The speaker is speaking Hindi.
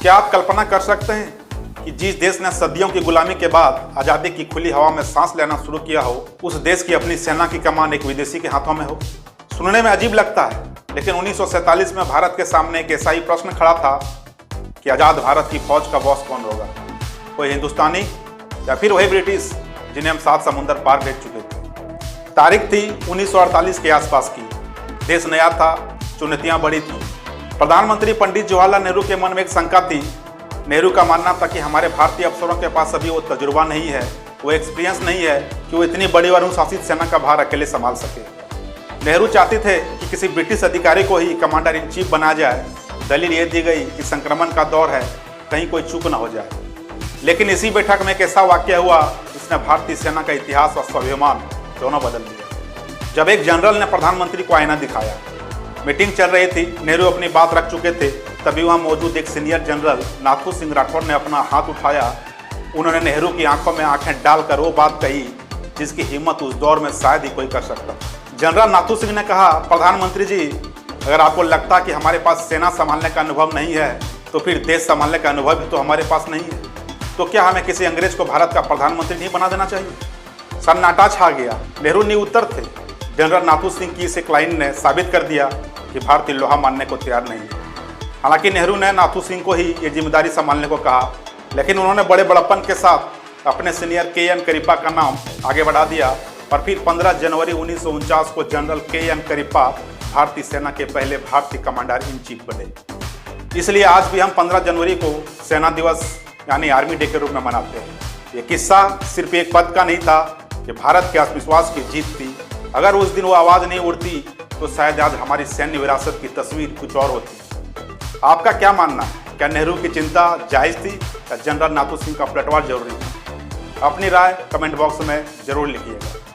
क्या आप कल्पना कर सकते हैं कि जिस देश ने सदियों की गुलामी के बाद आज़ादी की खुली हवा में सांस लेना शुरू किया हो, उस देश की अपनी सेना की कमान एक विदेशी के हाथों में हो? सुनने में अजीब लगता है, लेकिन 1947 में भारत के सामने एक ऐसा ही प्रश्न खड़ा था कि आज़ाद भारत की फौज का बॉस कौन होगा, कोई हिंदुस्तानी या फिर वही ब्रिटिश जिन्हें हम 7 समुंदर पार भेज चुके थे। तारीख थी 1948 के आसपास की। देश नया था, चुनौतियां बड़ी थी। प्रधानमंत्री पंडित जवाहरलाल नेहरू के मन में एक शंका थी। नेहरू का मानना था कि हमारे भारतीय अफसरों के पास अभी वो तजुर्बा नहीं है, वो एक्सपीरियंस नहीं है कि वो इतनी बड़ी और अनुशासित सेना का भार अकेले संभाल सके। नेहरू चाहते थे कि किसी ब्रिटिश अधिकारी को ही कमांडर इन चीफ बनाया जाए। दलील ये दी गई कि संक्रमण का दौर है, कहीं कोई चूक न हो जाए। लेकिन इसी बैठक में एक ऐसा वाक्य हुआ जिसने भारतीय सेना का इतिहास और स्वाभिमान दोनों बदल दिया। जब एक जनरल ने प्रधानमंत्री को आईना दिखाया, मीटिंग चल रही थी, नेहरू अपनी बात रख चुके थे, तभी वहां मौजूद एक सीनियर जनरल नाथू सिंह राठौर ने अपना हाथ उठाया। उन्होंने नेहरू की आंखों में आंखें डालकर वो बात कही जिसकी हिम्मत उस दौर में शायद ही कोई कर सकता। जनरल नाथू सिंह ने कहा, प्रधानमंत्री जी, अगर आपको लगता कि हमारे पास सेना संभालने का अनुभव नहीं है, तो फिर देश संभालने का अनुभव भी तो हमारे पास नहीं है। तो क्या हमें किसी अंग्रेज को भारत का प्रधानमंत्री नहीं बना देना चाहिए? सन्नाटा छा गया। नेहरू निरुत्तर थे। जनरल नाथू सिंह की इस एक लाइन ने साबित कर दिया कि भारतीय लोहा मानने को तैयार नहीं है। हालांकि नेहरू ने नाथू सिंह को ही ये जिम्मेदारी संभालने को कहा, लेकिन उन्होंने बड़े बड़प्पन के साथ अपने सीनियर KN करिप्पा का नाम आगे बढ़ा दिया और फिर 15 जनवरी 1949 को जनरल KN करिप्पा भारतीय सेना के पहले भारतीय कमांडर इन चीफ बने। इसलिए आज भी हम 15 जनवरी को सेना दिवस यानी आर्मी डे के रूप में मनाते हैं। ये किस्सा सिर्फ एक पद का नहीं था, ये भारत के आत्मविश्वास की जीत थी। अगर उस दिन वो आवाज़ नहीं उड़ती तो शायद आज हमारी सैन्य विरासत की तस्वीर कुछ और होती। आपका क्या मानना है? क्या नेहरू की चिंता जायज़ थी या जनरल नाथू सिंह का पलटवार जरूरी था? अपनी राय कमेंट बॉक्स में जरूर लिखिएगा।